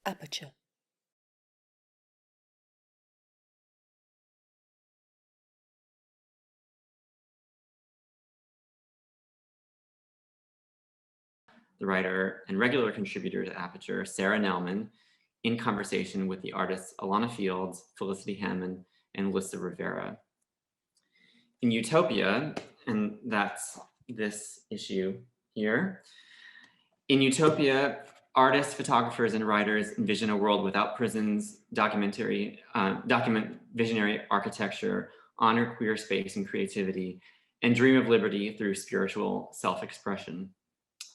Aperture. The writer and regular contributor to Aperture, Sara Knelman, in conversation with the artists Alana Fields, Felicity Hammond, and Lissa Rivera. In Utopia, and that's this issue here, in Utopia, artists, photographers, and writers envision a world without prisons, document visionary architecture, honor queer space and creativity, and dream of liberty through spiritual self-expression.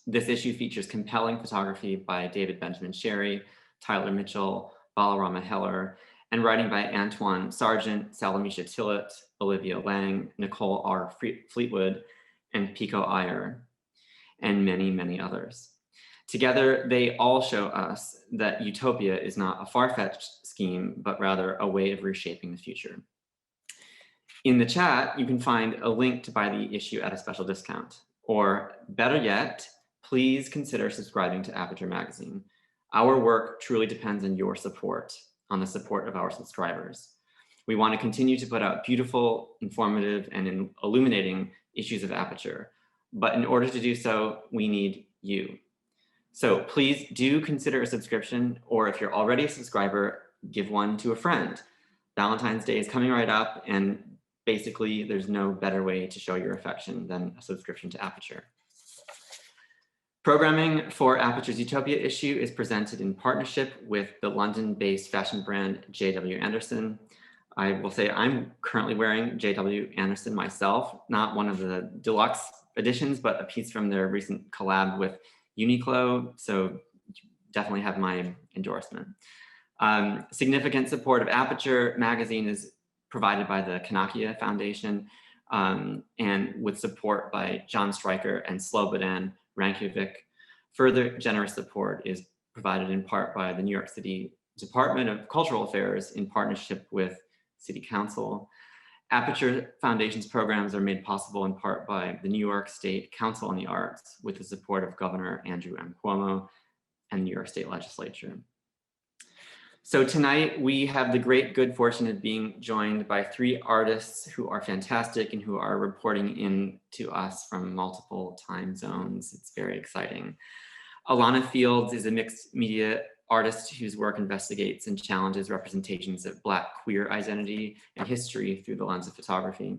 This issue features compelling photography by David Benjamin Sherry, Tyler Mitchell, Balarama Heller, and writing by Antoine Sargent, Salamisha Tillett, Olivia Lang, Nicole R. Fleetwood, and Pico Iyer, and many, many others. Together, they all show us that utopia is not a far-fetched scheme, but rather a way of reshaping the future. In the chat, you can find a link to buy the issue at a special discount, or better yet, please consider subscribing to Aperture magazine. Our work truly depends on your support, on the support of our subscribers. We want to continue to put out beautiful, informative, and illuminating issues of Aperture. But in order to do so, we need you. So please do consider a subscription, or if you're already a subscriber, give one to a friend. Valentine's Day is coming right up, and basically there's no better way to show your affection than a subscription to Aperture. Programming for Aperture's Utopia issue is presented in partnership with the London-based fashion brand JW Anderson. I will say I'm currently wearing JW Anderson myself, not one of the deluxe editions, but a piece from their recent collab with Uniqlo, so definitely have my endorsement. Significant support of Aperture magazine is provided by the Kanakia Foundation, and with support by John Stryker and Slobodan Rankovic. Further generous support is provided in part by the New York City Department of Cultural Affairs in partnership with City Council. Aperture Foundation's programs are made possible in part by the New York State Council on the Arts with the support of Governor Andrew M. Cuomo and the New York State Legislature. So tonight we have the great good fortune of being joined by three artists who are fantastic and who are reporting in to us from multiple time zones. It's very exciting. Alana Fields is a mixed media artist whose work investigates and challenges representations of Black queer identity and history through the lens of photography.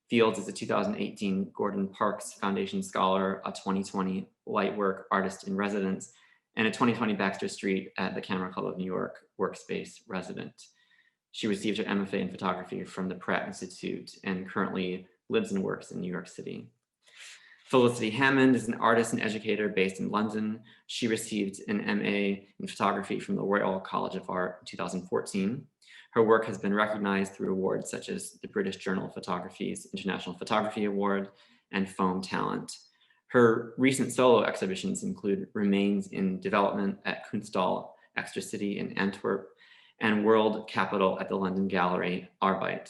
Fields is a 2018 Gordon Parks Foundation Scholar, a 2020 Lightwork Artist in Residence, and a 2020 Baxter Street at the Camera Club of New York Workspace resident. She received her MFA in photography from the Pratt Institute and currently lives and works in New York City. Felicity Hammond is an artist and educator based in London. She received an MA in photography from the Royal College of Art in 2014. Her work has been recognized through awards such as the British Journal of Photography's International Photography Award and Foam Talent. Her recent solo exhibitions include Remains in Development at Kunsthal Extra City in Antwerp and World Capital at the London Gallery, Arbeit.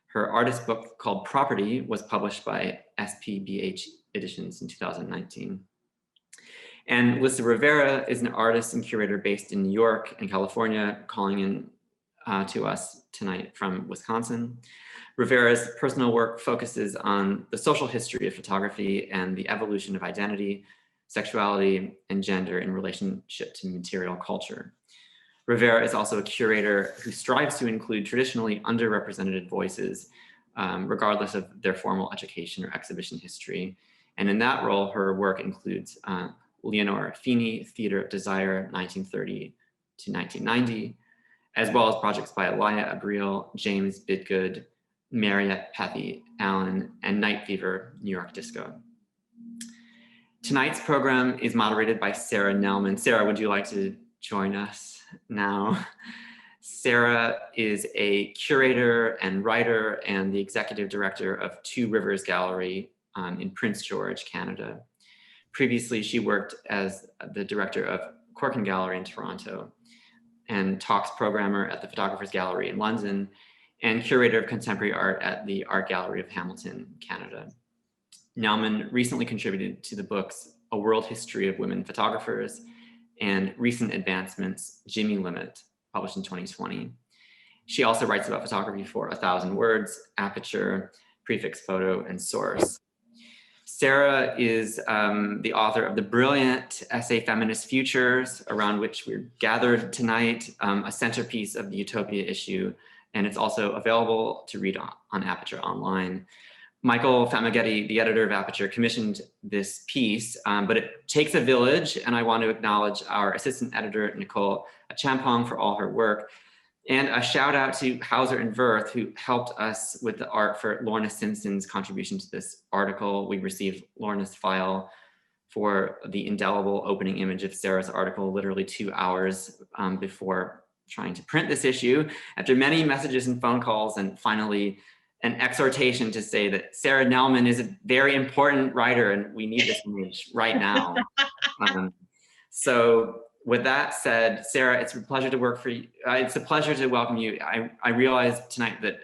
Her artist book called Property was published by SPBH Editions in 2019. And Lissa Rivera is an artist and curator based in New York and California, calling in to us tonight from Wisconsin. Rivera's personal work focuses on the social history of photography and the evolution of identity, sexuality, and gender in relationship to material culture. Rivera is also a curator who strives to include traditionally underrepresented voices, regardless of their formal education or exhibition history. And in that role, her work includes Leonora Feeney, Theater of Desire, 1930 to 1990, as well as projects by Elia Abril, James Bidgood, Mariette Pathy Allen, and Night Fever, New York Disco. Tonight's program is moderated by Sara Knelman. Sara, would you like to join us now? Sara is a curator and writer and the executive director of Two Rivers Gallery in Prince George, Canada. Previously, she worked as the director of Corkin Gallery in Toronto and talks programmer at the Photographers Gallery in London and curator of contemporary art at the Art Gallery of Hamilton, Canada. Knelman recently contributed to the books A World History of Women Photographers and Recent Advancements, Jimmy Limit, published in 2020. She also writes about photography for 1,000 Words, Aperture, Prefix Photo, and Source. Sara is the author of the brilliant essay Feminist Futures, around which we're gathered tonight, a centerpiece of the Utopia issue, and it's also available to read on Aperture online. Michael Famaghetti, the editor of Aperture, commissioned this piece, but it takes a village, and I want to acknowledge our assistant editor, Nicole Champong, for all her work. And a shout out to Hauser and Wirth, who helped us with the art for Lorna Simpson's contribution to this article. We received Lorna's file for the indelible opening image of Sara's article literally 2 hours before trying to print this issue. After many messages and phone calls, and finally an exhortation to say that Sara Knelman is a very important writer and we need this image right now. So with that said, Sara, it's a pleasure to work for you. It's a pleasure to welcome you. I realized tonight that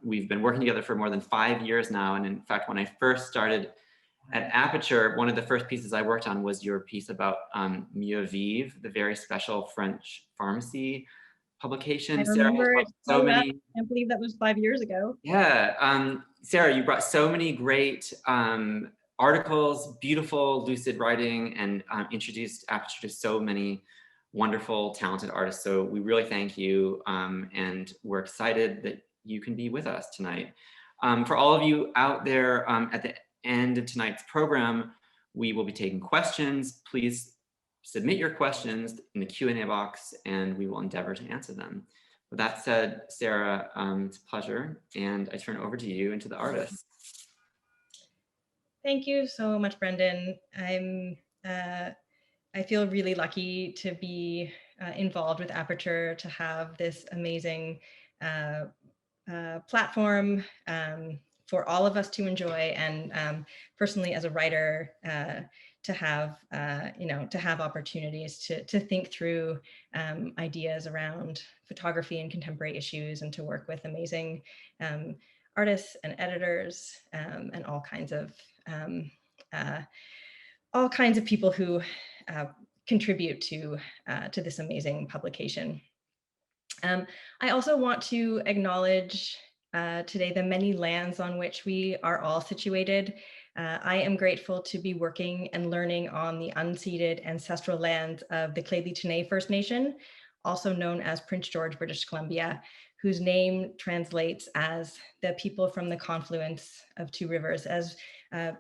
we've been working together for more than 5 years now. And in fact, when I first started at Aperture, one of the first pieces I worked on was your piece about Mieux Vivre, the very special French pharmacy publication. I remember it so many. I can't believe that was 5 years ago. Yeah, Sara, you brought so many great articles, beautiful, lucid writing, and introduced Aperture to so many wonderful, talented artists. So we really thank you, and we're excited that you can be with us tonight. For all of you out there, at the end of tonight's program, we will be taking questions. Please submit your questions in the Q&A box, and we will endeavor to answer them. With that said, Sara, it's a pleasure, and I turn it over to you and to the artists. Thank you so much, Brendan. I feel really lucky to be involved with Aperture, to have this amazing platform for all of us to enjoy, and personally as a writer, to have to have opportunities to think through ideas around photography and contemporary issues, and to work with amazing artists and editors, and all kinds of people who contribute to this amazing publication. I also want to acknowledge today the many lands on which we are all situated. I am grateful to be working and learning on the unceded ancestral lands of the Clay-Lee-Tenay First Nation, also known as Prince George, British Columbia, whose name translates as the people from the confluence of two rivers. As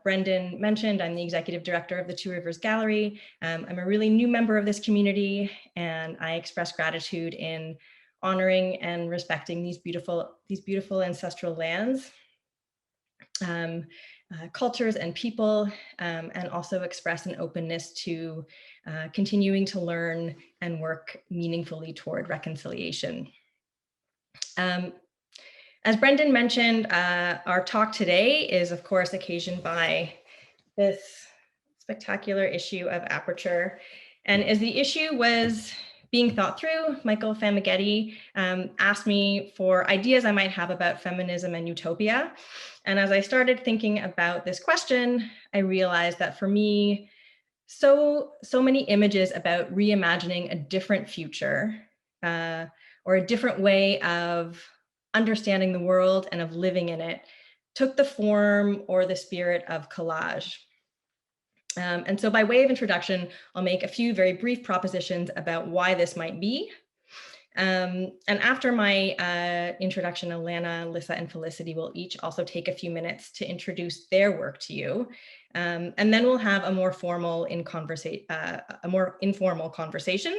Brendan mentioned, I'm the executive director of the Two Rivers Gallery. I'm a really new member of this community, and I express gratitude in honoring and respecting these beautiful ancestral lands, cultures and people, and also express an openness to continuing to learn and work meaningfully toward reconciliation. As Brendan mentioned, our talk today is of course occasioned by this spectacular issue of Aperture. And as the issue was being thought through, Michael Famaghetti asked me for ideas I might have about feminism and utopia. And as I started thinking about this question, I realized that for me, so many images about reimagining a different future, or a different way of understanding the world and of living in it, took the form or the spirit of collage. And so by way of introduction, I'll make a few very brief propositions about why this might be. And after my introduction, Alana, Lissa, and Felicity will each also take a few minutes to introduce their work to you. And then we'll have a more informal conversation.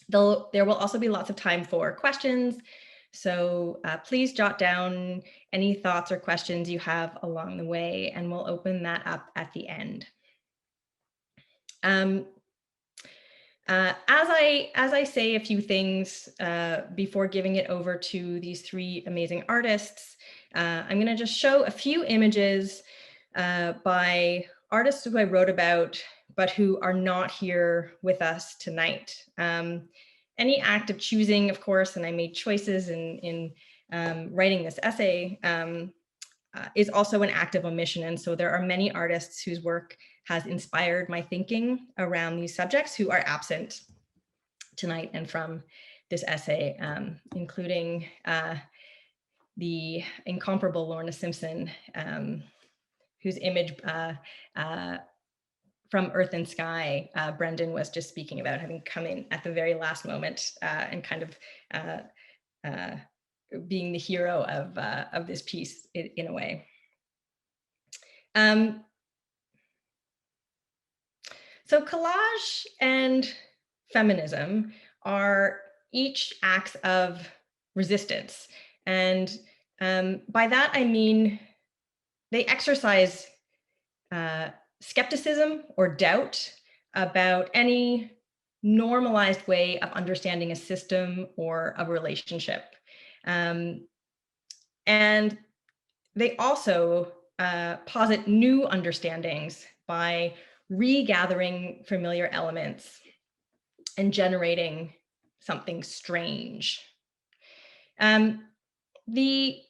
There will also be lots of time for questions. So please jot down any thoughts or questions you have along the way, and we'll open that up at the end. As I say a few things before giving it over to these three amazing artists, I'm going to just show a few images by artists who I wrote about, but who are not here with us tonight. Any act of choosing, of course, and I made choices in writing this essay, is also an act of omission. And so there are many artists whose work has inspired my thinking around these subjects who are absent tonight and from this essay, including the incomparable Lorna Simpson, whose image from Earth and Sky, Brendan was just speaking about, having come in at the very last moment and kind of being the hero of this piece in a way. So collage and feminism are each acts of resistance. And by that, I mean, they exercise skepticism or doubt about any normalized way of understanding a system or a relationship. And they also posit new understandings by regathering familiar elements and generating something strange. The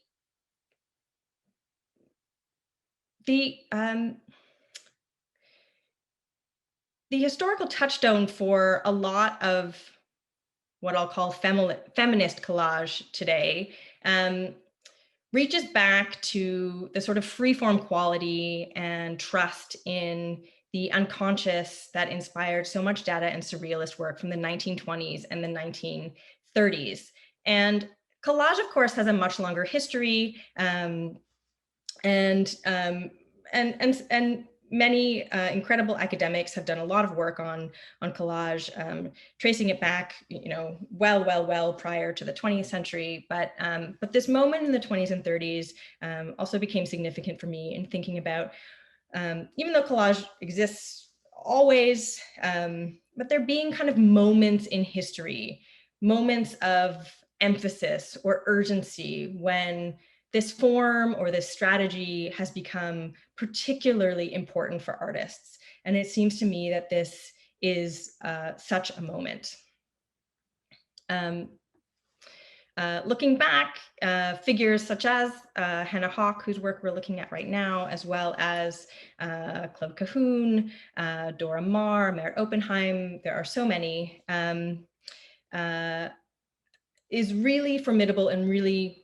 historical touchstone for a lot of what I'll call feminist collage today reaches back to the sort of freeform quality and trust in the unconscious that inspired so much Dada and surrealist work from the 1920s and the 1930s. And collage, of course, has a much longer history, and many incredible academics have done a lot of work on collage, tracing it back, well prior to the 20th century. But this moment in the 20s and 30s also became significant for me in thinking about, even though collage exists always, but there being kind of moments in history, moments of emphasis or urgency when this form or this strategy has become particularly important for artists. And it seems to me that this is such a moment. Looking back, figures such as Hannah Hawke, whose work we're looking at right now, as well as Claude Cahun, Dora Maar, Mare Oppenheim, there are so many, is really formidable and really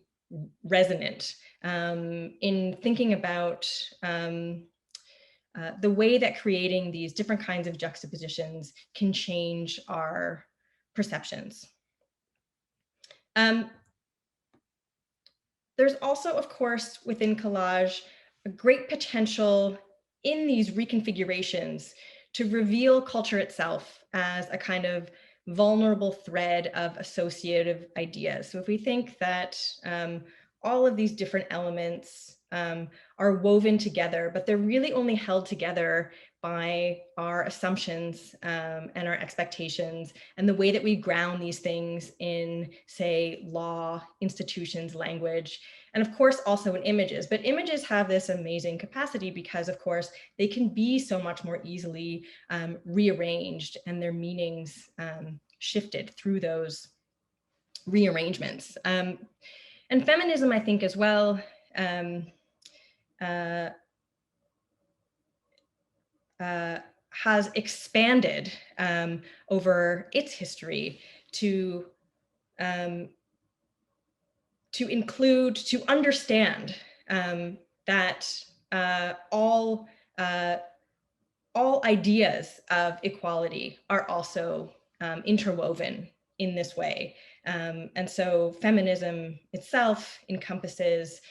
resonant in thinking about the way that creating these different kinds of juxtapositions can change our perceptions. There's also, of course, within collage, a great potential in these reconfigurations to reveal culture itself as a kind of vulnerable thread of associative ideas. So if we think that all of these different elements are woven together, but they're really only held together by our assumptions and our expectations and the way that we ground these things in, say, law, institutions, language, and of course also in images. But images have this amazing capacity because, of course, they can be so much more easily rearranged and their meanings shifted through those rearrangements. And feminism, I think, as well, has expanded over its history to include, to understand that all ideas of equality are also interwoven in this way. And so feminism itself encompasses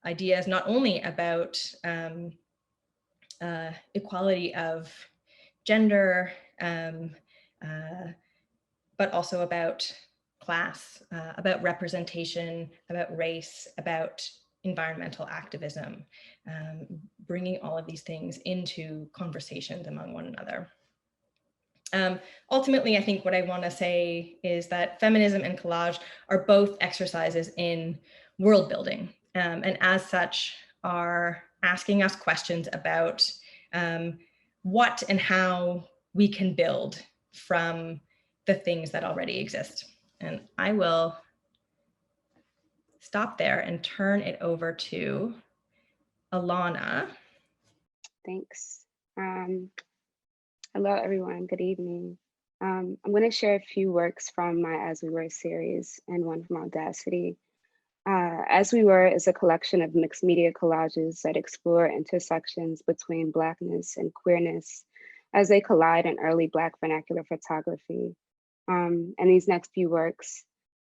ideas not only about equality of gender, but also about class, about representation, about race, about environmental activism, bringing all of these things into conversations among one another. Ultimately, I think what I want to say is that feminism and collage are both exercises in world building, and as such are asking us questions about what and how we can build from the things that already exist. And I will stop there and turn it over to Alana. Thanks. Hello, everyone. Good evening. I'm going to share a few works from my As We Were series and one from Audacity. As We Were is a collection of mixed media collages that explore intersections between Blackness and queerness as they collide in early Black vernacular photography. In these next few works,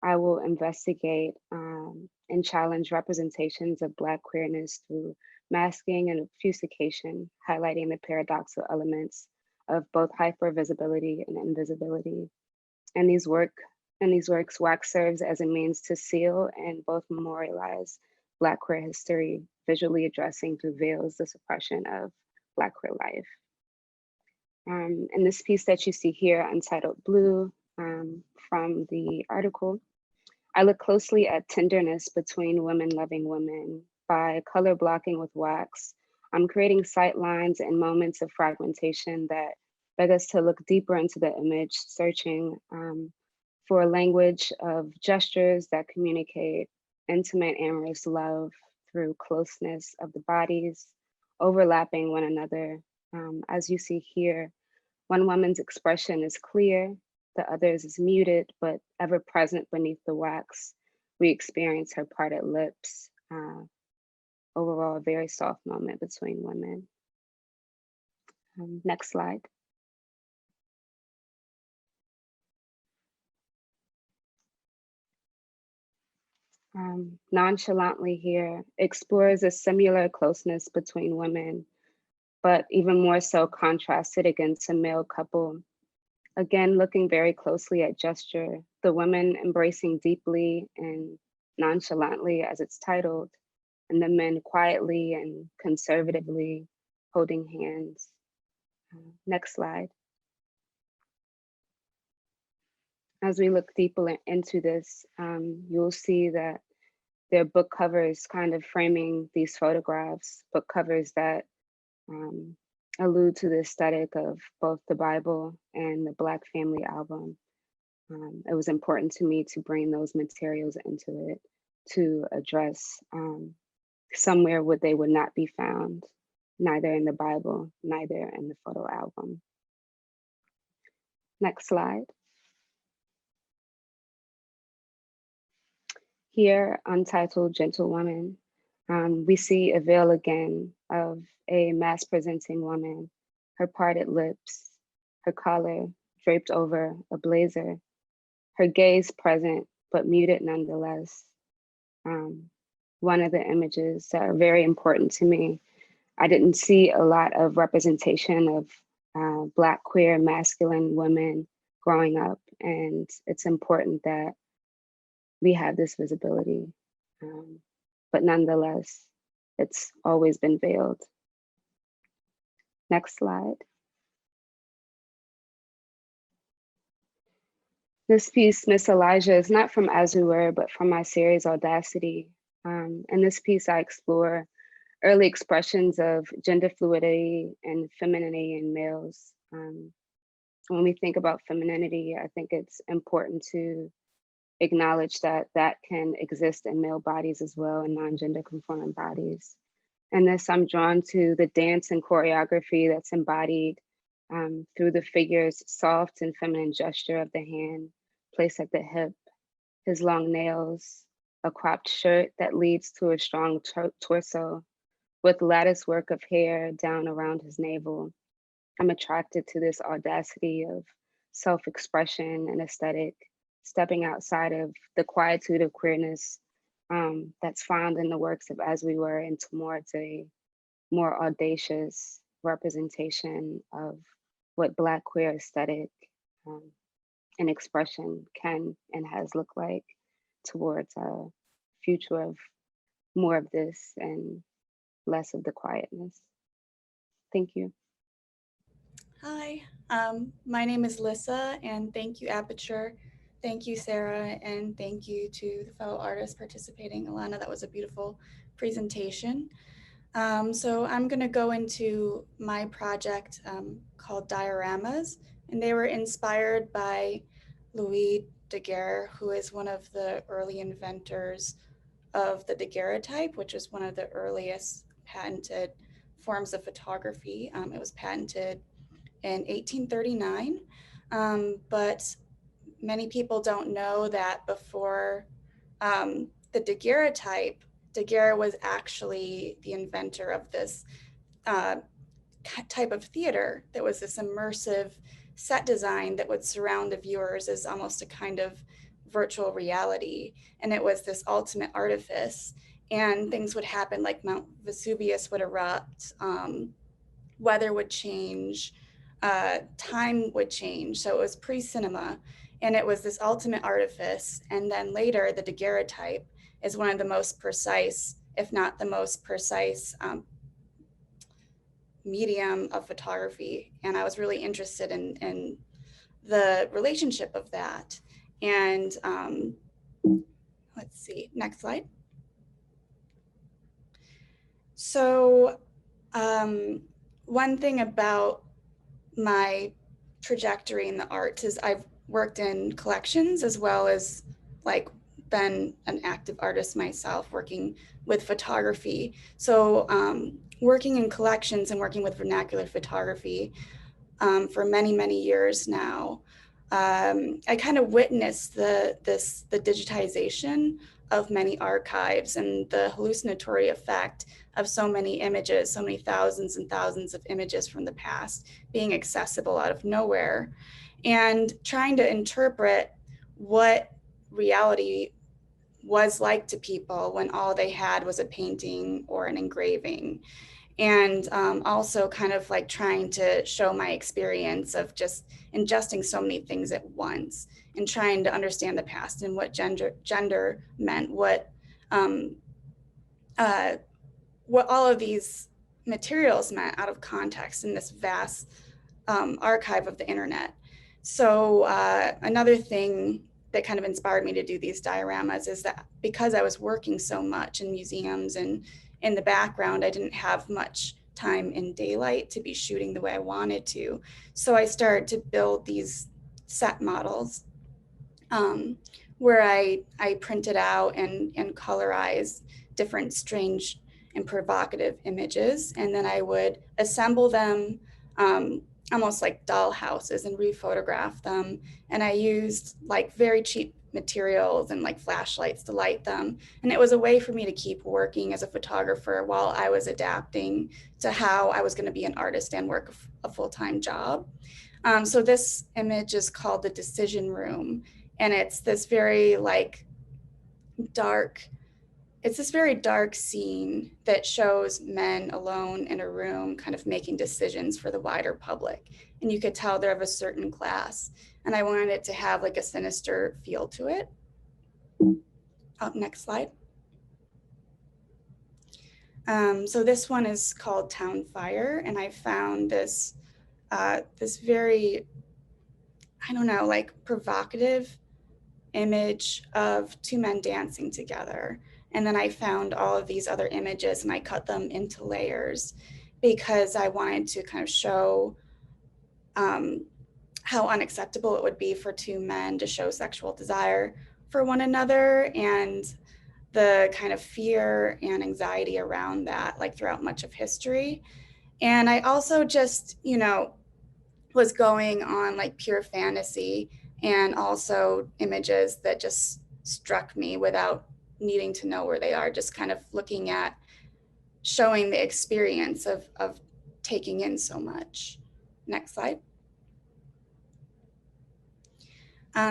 I will investigate and challenge representations of Black queerness through masking and obfuscation, highlighting the paradoxical elements of both hypervisibility and invisibility. And these works, wax serves as a means to seal and both memorialize Black queer history, visually addressing through veils the suppression of Black queer life. In this piece that you see here, Untitled Blue, from the article, I look closely at tenderness between women loving women. By color blocking with wax, I'm creating sight lines and moments of fragmentation that beg us to look deeper into the image, searching for a language of gestures that communicate intimate, amorous love through closeness of the bodies, overlapping one another. As you see here, one woman's expression is clear, the other's is muted, but ever present beneath the wax. We experience her parted lips. Overall, a very soft moment between women. Next slide. Nonchalantly here explores a similar closeness between women, but even more so contrasted against a male couple. Again, looking very closely at gesture, the women embracing deeply and nonchalantly as it's titled, and the men quietly and conservatively holding hands. Next slide. As we look deeper into this, you'll see that there are book covers kind of framing these photographs, book covers that allude to the aesthetic of both the Bible and the Black Family album. It was important to me to bring those materials into it to address somewhere where they would not be found, neither in the Bible, neither in the photo album. Next slide. Here, Untitled Gentlewoman, we see a veil again of a mass presenting woman, her parted lips, her collar draped over a blazer, her gaze present but muted nonetheless. One of the images that are very important to me, I didn't see a lot of representation of Black queer masculine women growing up, and it's important that we have this visibility. But nonetheless, it's always been veiled. Next slide. This piece, Miss Elijah, is not from As We Were, but from my series Audacity. In this piece, I explore early expressions of gender fluidity and femininity in males. When we think about femininity, I think it's important to acknowledge that that can exist in male bodies as well, and non-gender conforming bodies. And this, I'm drawn to the dance and choreography that's embodied through the figure's soft and feminine gesture of the hand placed at the hip, his long nails, a cropped shirt that leads to a strong torso with lattice work of hair down around his navel. I'm attracted to this audacity of self-expression and aesthetic, stepping outside of the quietude of queerness that's found in the works of As We Were into a more audacious representation of what Black queer aesthetic and expression can and has looked like towards a future of more of this and less of the quietness. Thank you. Hi, my name is Lissa, and thank you, Aperture. Thank you, Sarah, and thank you to the fellow artists participating. Alana, that was a beautiful presentation. So I'm going to go into my project called Dioramas, and they were inspired by Louis Daguerre, who is one of the early inventors of the daguerreotype, which is one of the earliest patented forms of photography. It was patented in 1839, but many people don't know that before the daguerreotype, Daguerre was actually the inventor of this type of theater that was this immersive set design that would surround the viewers as almost a kind of virtual reality. And it was this ultimate artifice, and things would happen like Mount Vesuvius would erupt, weather would change, time would change. So it was pre-cinema, and it was this ultimate artifice. And then later, the daguerreotype is one of the most precise, if not the most precise, medium of photography. And I was really interested in the relationship of that. And let's see, next slide. So one thing about my trajectory in the arts is I've worked in collections as well as like been an active artist myself working with photography. So working in collections and working with vernacular photography for many, many years now, I kind of witnessed the digitization of many archives and the hallucinatory effect of so many images, so many thousands and thousands of images from the past being accessible out of nowhere, and trying to interpret what reality was like to people when all they had was a painting or an engraving. And also kind of like trying to show my experience of just ingesting so many things at once and trying to understand the past and what gender meant, what all of these materials meant out of context in this vast archive of the internet. So another thing that kind of inspired me to do these dioramas is that because I was working so much in museums and in the background, I didn't have much time in daylight to be shooting the way I wanted to. So I started to build these set models where I printed out and colorized different strange and provocative images. And then I would assemble them almost like doll houses and rephotograph them. And I used like very cheap materials and like flashlights to light them. And it was a way for me to keep working as a photographer while I was adapting to how I was going to be an artist and work a full-time job. So this image is called The Decision Room. And it's this very like dark, it's this very dark scene that shows men alone in a room kind of making decisions for the wider public. And you could tell they're of a certain class. And I wanted it to have like a sinister feel to it. Oh, next slide. So this one is called Town Fire. And I found this, this very, I don't know, like provocative image of two men dancing together. And then I found all of these other images and I cut them into layers because I wanted to kind of show how unacceptable it would be for two men to show sexual desire for one another and the kind of fear and anxiety around that, like throughout much of history. And I also just, you know, was going on like pure fantasy and also images that just struck me without needing to know where they are, just kind of looking at showing the experience of taking in so much. Next slide.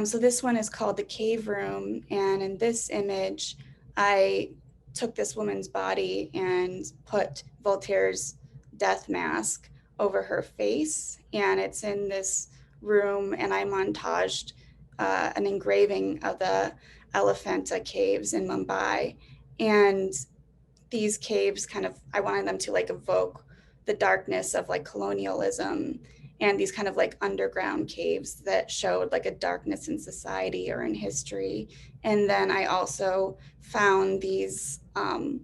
So this one is called The Cave Room. And in this image, I took this woman's body and put Voltaire's death mask over her face. And it's in this room, and I montaged an engraving of the Elephanta caves in Mumbai. And these caves kind of, I wanted them to like evoke the darkness of like colonialism and these kind of like underground caves that showed like a darkness in society or in history. And then I also found these kind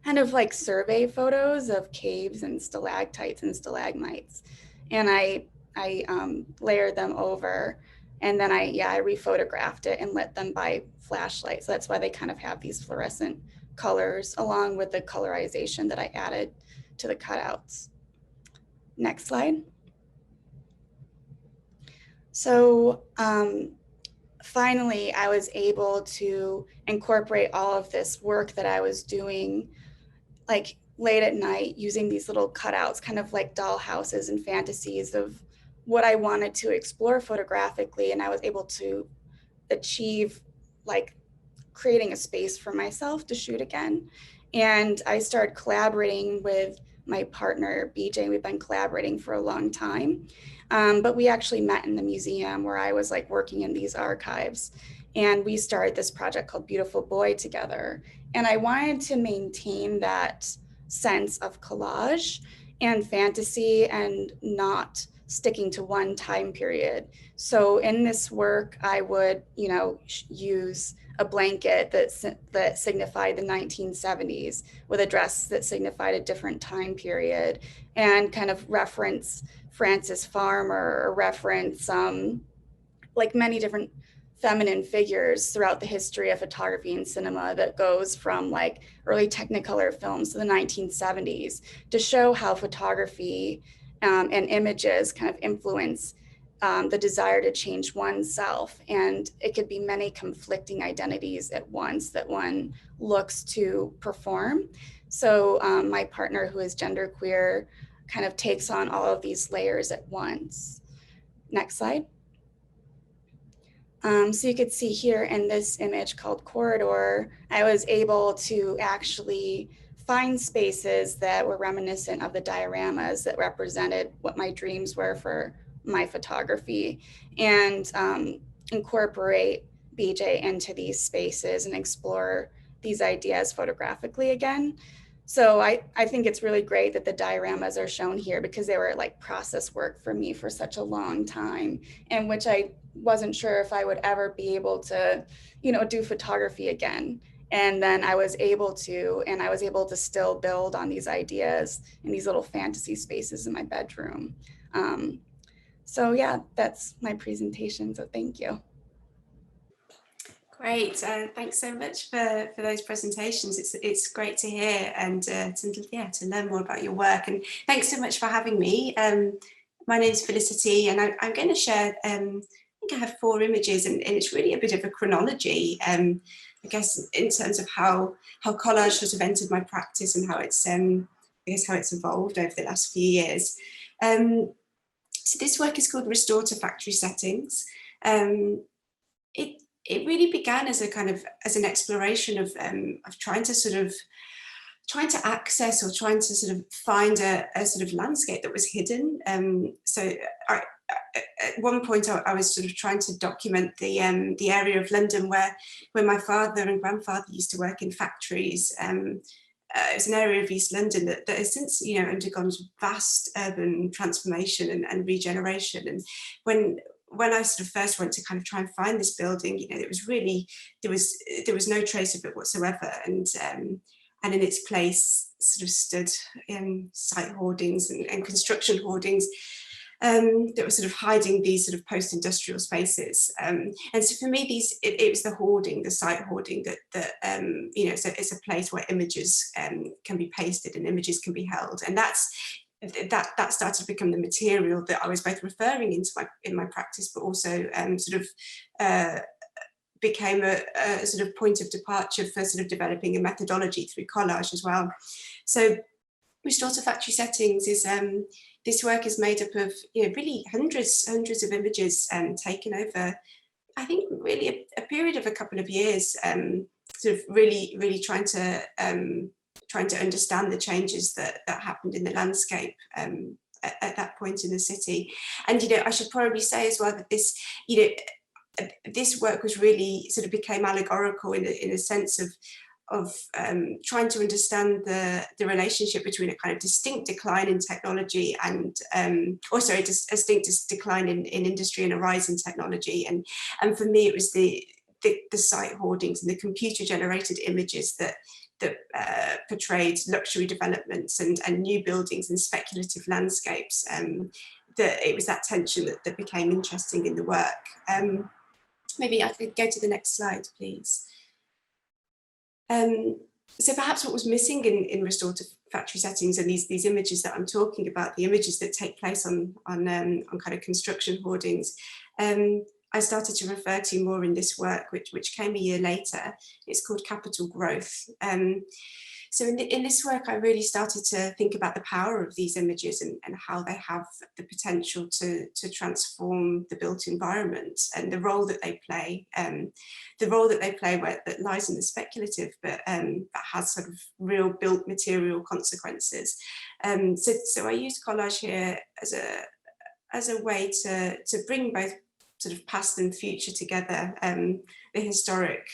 of like survey photos of caves and stalactites and stalagmites. And I layered them over, and then I rephotographed it and lit them by flashlight. So that's why they kind of have these fluorescent colors along with the colorization that I added to the cutouts. Next slide. So finally, I was able to incorporate all of this work that I was doing, like late at night, using these little cutouts, kind of like doll houses and fantasies of what I wanted to explore photographically. And I was able to achieve like creating a space for myself to shoot again. And I started collaborating with my partner, BJ. We've been collaborating for a long time. But we actually met in the museum where I was like working in these archives. And we started this project called Beautiful Boy together. And I wanted to maintain that sense of collage and fantasy and not sticking to one time period. So in this work, I would, use a blanket that signified the 1970s with a dress that signified a different time period, and kind of reference Frances Farmer or reference like many different feminine figures throughout the history of photography and cinema that goes from like early Technicolor films to the 1970s to show how photography and images kind of influence the desire to change oneself. And it could be many conflicting identities at once that one looks to perform. So my partner, who is genderqueer, kind of takes on all of these layers at once. Next slide. So you could see here in this image called Corridor, I was able to actually find spaces that were reminiscent of the dioramas that represented what my dreams were for my photography, and incorporate BJ into these spaces and explore these ideas photographically again. So I think it's really great that the dioramas are shown here, because they were like process work for me for such a long time, in which I wasn't sure if I would ever be able to, do photography again. And then I was able to, and I was able to still build on these ideas in these little fantasy spaces in my bedroom. So yeah, that's my presentation. So thank you. Great, thanks so much for those presentations. It's great to hear and to learn more about your work. And thanks so much for having me. My name is Felicity, and I'm going to share. I think I have 4 images, and it's really a bit of a chronology. I guess in terms of how collage sort of entered my practice and how it's how it's evolved over the last few years. So this work is called Restore to Factory Settings. It really began as an exploration of trying to access or trying to sort of find a sort of landscape that was hidden. So at one point I was sort of trying to document the area of London where my father and grandfather used to work in factories. It was an area of East London that has since undergone vast urban transformation and regeneration. And when I sort of first went to kind of try and find this building, it was really, there was no trace of it whatsoever. And in its place sort of stood site hoardings and construction hoardings that were sort of hiding these sort of post-industrial spaces. And so for me, it was the hoarding, the site hoarding that it's a place where images can be pasted and images can be held. And that started to become the material that I was both referring in my practice, but also became a sort of point of departure for sort of developing a methodology through collage as well. So Restore to Factory Settings is this work is made up of really hundreds of images taken over, I think, really a period of a couple of years, sort of really trying to understand the changes that happened in the landscape at that point in the city. And I should probably say as well that this this work was really sort of became allegorical in a sense of trying to understand the relationship between a kind of distinct decline in technology and also a distinct decline in industry and a rise in technology. And for me, it was the site hoardings and the computer generated images that portrayed luxury developments and new buildings and speculative landscapes. That it was that tension that became interesting in the work. Maybe I could go to the next slide, please. So perhaps what was missing in Restore to factory settings and these images that I'm talking about, the images that take place on kind of construction hoardings, I started to refer to more in this work, which came a year later. It's called Capital Growth. So in this work, I really started to think about the power of these images and how they have the potential to transform the built environment and the role that they play. That lies in the speculative, but that has sort of real built material consequences. So I used collage here as a way to bring both sort of past and future together, the historic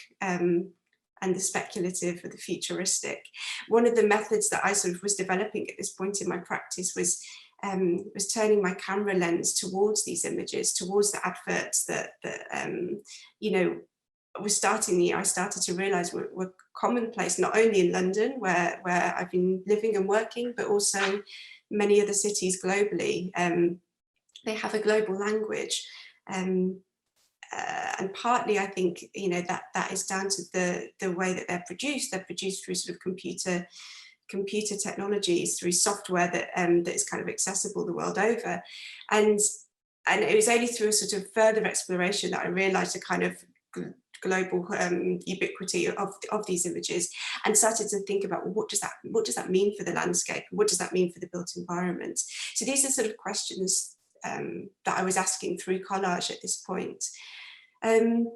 and the speculative or the futuristic. One of the methods that I sort of was developing at this point in my practice was turning my camera lens towards these images, towards the adverts that you know, I started to realize were commonplace, not only in London, where I've been living and working, but also many other cities globally. They have a global language. And partly, I think, you know, that is down to the way that they're produced. They're produced through sort of computer technologies, through software that is kind of accessible the world over. And it was only through a sort of further exploration that I realized the kind of global ubiquity of these images, and started to think about, well, what does that mean for the landscape? What does that mean for the built environment? So these are sort of questions that I was asking through collage at this point. I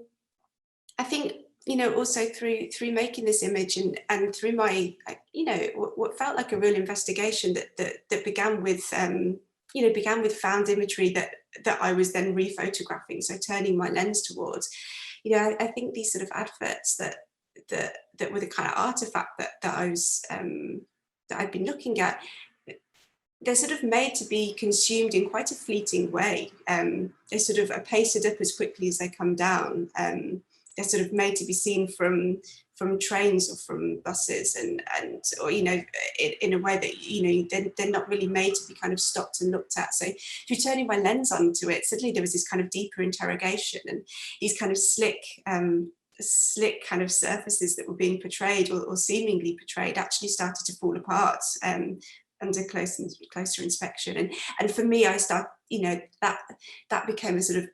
think, you know, also through making this image and through my, you know, what felt like a real investigation that began with, you know, began with found imagery that I was then rephotographing, so turning my lens towards. You know, I think these sort of adverts that were the kind of artifact that I was that I'd been looking at, they're sort of made to be consumed in quite a fleeting way. They sort of are pasted up as quickly as they come down. They're sort of made to be seen from trains or from buses, or you know, in a way that, you know, they're not really made to be kind of stopped and looked at. So through turning my lens onto it, suddenly there was this kind of deeper interrogation, and these kind of slick kind of surfaces that were being portrayed or seemingly portrayed actually started to fall apart under closer inspection. And for me, you know, that became a sort of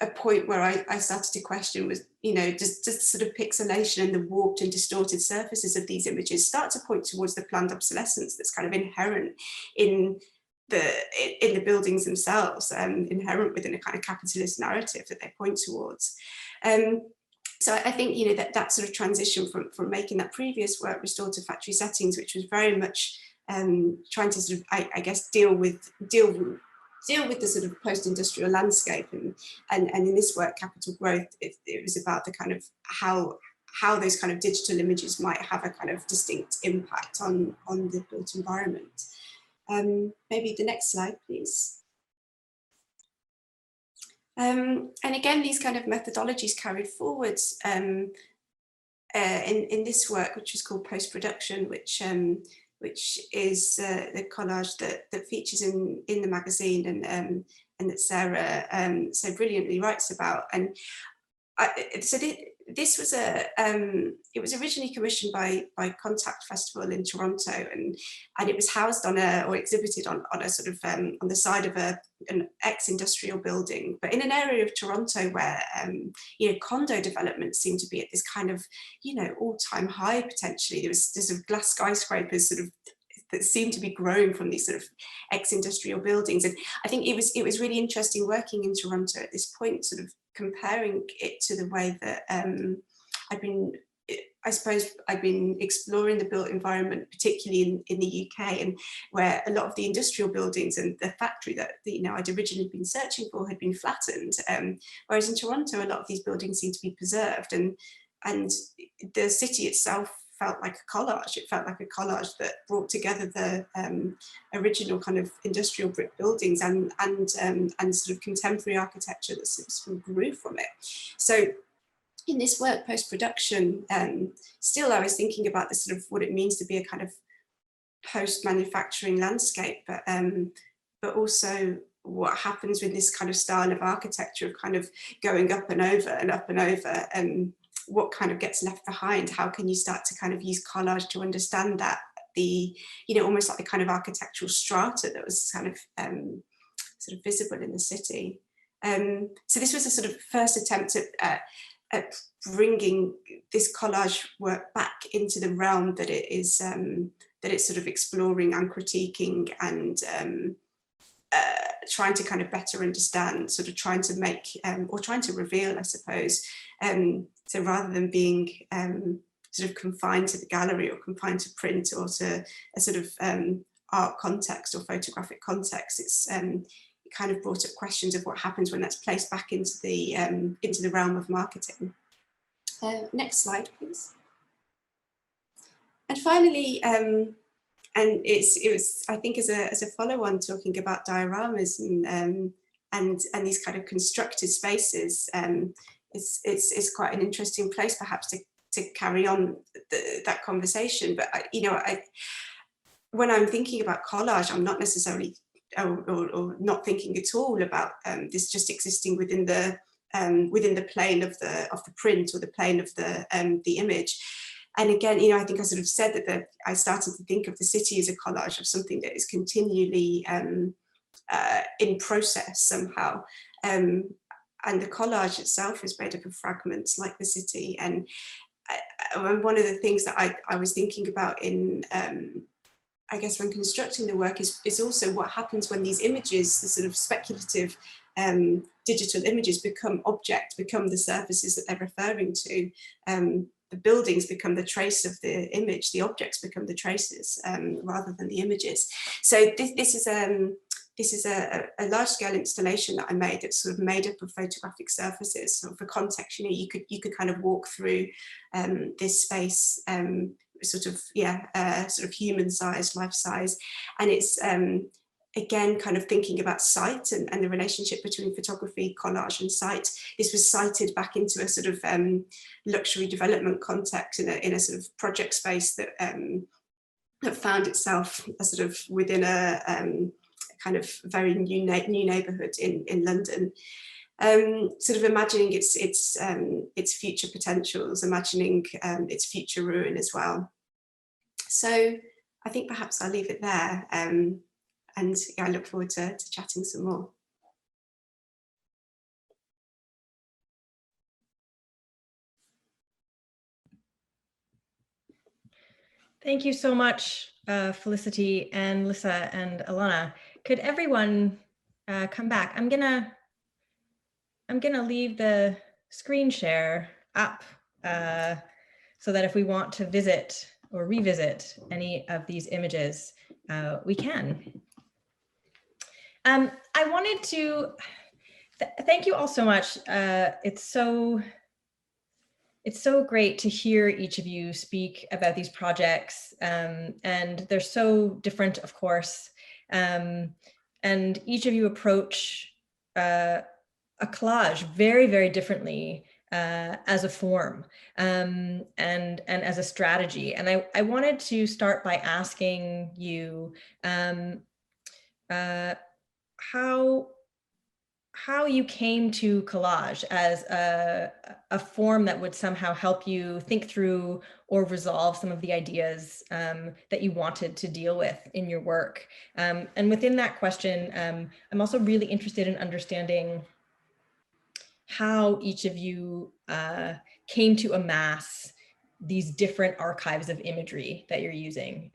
a point where I started to question was, you know, does sort of pixelation and the warped and distorted surfaces of these images start to point towards the planned obsolescence that's kind of inherent in the buildings themselves, inherent within a kind of capitalist narrative that they point towards. So I think, you know, that sort of transition from making that previous work, Restorative Factory Settings, which was very much trying to sort of, I guess, deal with the sort of post-industrial landscape, and in this work, Capital Growth, it was about the kind of how those kind of digital images might have a kind of distinct impact on the built environment. Maybe the next slide, please. And again, these kind of methodologies carried forward in this work, which is called post-production, which is the collage that features in the magazine and that Sara so brilliantly writes about. And this was it was originally commissioned by Contact Festival in Toronto, and it was housed or exhibited on a sort of on the side of an ex-industrial building, but in an area of Toronto where you know, condo development seemed to be at this kind of, you know, all-time high potentially. There's sort of glass skyscrapers sort of that seemed to be growing from these sort of ex-industrial buildings. And I think it was really interesting working in Toronto at this point, sort of comparing it to the way that I've been exploring the built environment, particularly in the UK, and where a lot of the industrial buildings and the factory that you know, I'd originally been searching for had been flattened, whereas in Toronto a lot of these buildings seem to be preserved, and the city itself felt like a collage. It felt like a collage that brought together the original kind of industrial brick buildings and sort of contemporary architecture that sort of grew from it. So in this work, post-production, still I was thinking about the sort of what it means to be a kind of post-manufacturing landscape, but also what happens with this kind of style of architecture of kind of going up and over and up and over, and what kind of gets left behind. How can you start to kind of use collage to understand that the, almost like the kind of architectural strata that was kind of sort of visible in the city. So this was a sort of first attempt at bringing this collage work back into the realm that it is, that it's sort of exploring and critiquing and trying to kind of better understand, sort of trying to make, or trying to reveal, I suppose. So rather than being sort of confined to the gallery or confined to print or to a sort of art context or photographic context, it's it kind of brought up questions of what happens when that's placed back into the realm of marketing. Next slide, please. And finally, and it was, I think, as a follow-on, talking about dioramas and these kind of constructed spaces, it's quite an interesting place perhaps to carry on that conversation. But when I'm thinking about collage, I'm not necessarily or not thinking at all about this just existing within the plane of the print or the plane of the image. And again, I think I sort of said that I started to think of the city as a collage of something that is continually in process somehow. And the collage itself is made up of fragments like the city. And one of the things that I was thinking about in, I guess, when constructing the work is also what happens when these images, the sort of speculative digital images, become the surfaces that they're referring to. The buildings become the trace of the image, the objects become the traces rather than the images. So this is a large-scale installation that I made that's sort of made up of photographic surfaces. So for context, you could kind of walk through this space, sort of human-sized, life-size, and it's again kind of thinking about sight and the relationship between photography, collage, and sight. This was sited back into a sort of luxury development context in a sort of project space that found itself sort of within a kind of very new neighbourhood in London. Sort of imagining its future potentials, imagining its future ruin as well. So I think perhaps I'll leave it there, and I look forward to chatting some more. Thank you so much, Felicity and Lissa and Alana. Could everyone come back? I'm gonna leave the screen share up so that if we want to visit or revisit any of these images, we can. I wanted to thank you all so much. It's so great to hear each of you speak about these projects, and they're so different, of course, and each of you approach a collage very, very differently as a form and as a strategy. And I wanted to start by asking you how you came to collage as a form that would somehow help you think through or resolve some of the ideas that you wanted to deal with in your work. And within that question, I'm also really interested in understanding how each of you came to amass these different archives of imagery that you're using.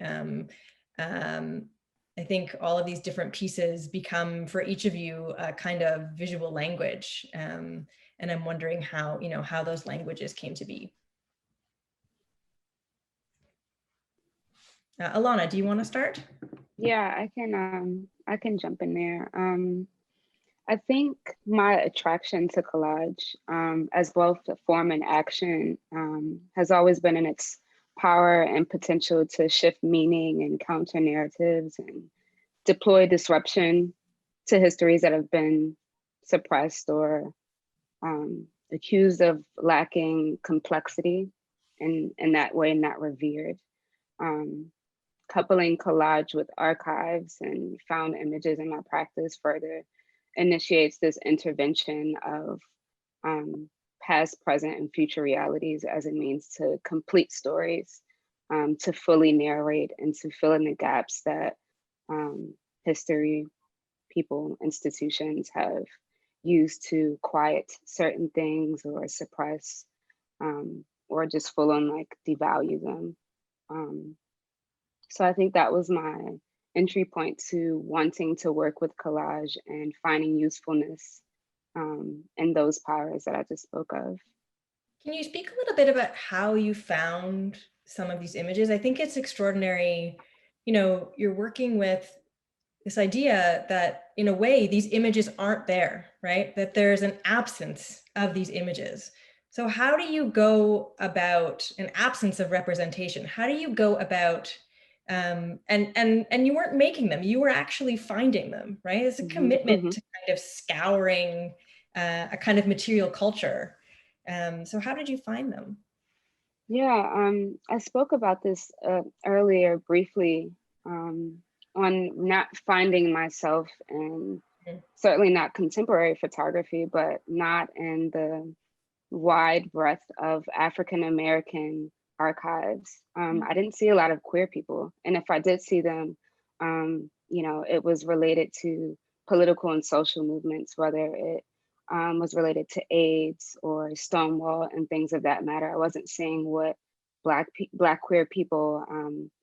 I think all of these different pieces become, for each of you, a kind of visual language. And I'm wondering how, how those languages came to be. Alana, do you want to start? Yeah, I can jump in there. I think my attraction to collage, as both a form and action, has always been in its power and potential to shift meaning and counter narratives and deploy disruption to histories that have been suppressed or accused of lacking complexity, and in that way not revered. Coupling collage with archives and found images in my practice further initiates this intervention of past, present, and future realities as a means to complete stories to fully narrate and to fill in the gaps that history, people, institutions have used to quiet certain things or suppress or just full on like devalue them. So I think that was my entry point to wanting to work with collage and finding usefulness in those powers that I just spoke of. Can you speak a little bit about how you found some of these images? I think it's extraordinary, you know, you're working with this idea that in a way, these images aren't there, right? That there's an absence of these images. So how do you go about an absence of representation? How do you go about, and you weren't making them, you were actually finding them, right? It's a commitment to kind of scouring a kind of material culture. So how did you find them? Yeah, I spoke about this earlier briefly on not finding myself in certainly not contemporary photography, but not in the wide breadth of African American archives. I didn't see a lot of queer people, and if I did see them, you know, it was related to political and social movements, whether it was related to AIDS or Stonewall and things of that matter. I wasn't seeing what Black queer people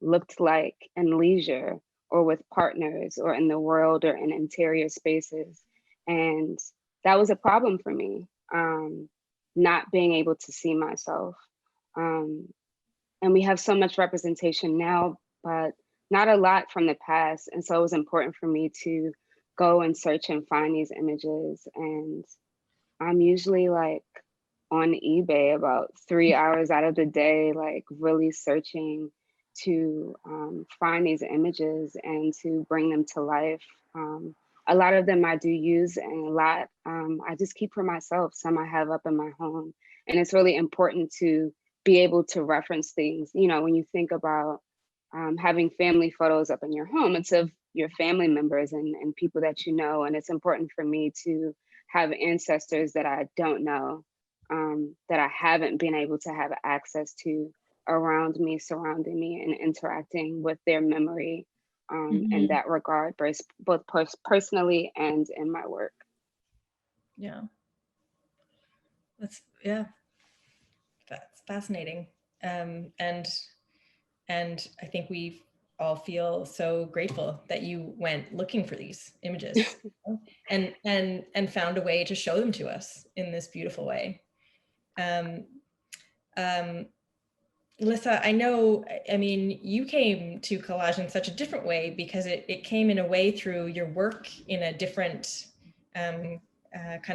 looked like in leisure or with partners or in the world or in interior spaces. And that was a problem for me, not being able to see myself. And we have so much representation now, but not a lot from the past. And so it was important for me to go and search and find these images. And I'm usually like on eBay about 3 hours out of the day, like really searching to find these images and to bring them to life. A lot of them I do use, and a lot I just keep for myself. Some I have up in my home. And it's really important to be able to reference things. You know, when you think about having family photos up in your home, it's of your family members and people that you know. And it's important for me to have ancestors that I don't know, that I haven't been able to have access to around me, surrounding me, and interacting with their memory in that regard, both personally and in my work. Yeah. That's fascinating. And I think we all feel so grateful that you went looking for these images and found a way to show them to us in this beautiful way. Lissa, I know, I mean, you came to collage in such a different way because it came in a way through your work in a different kind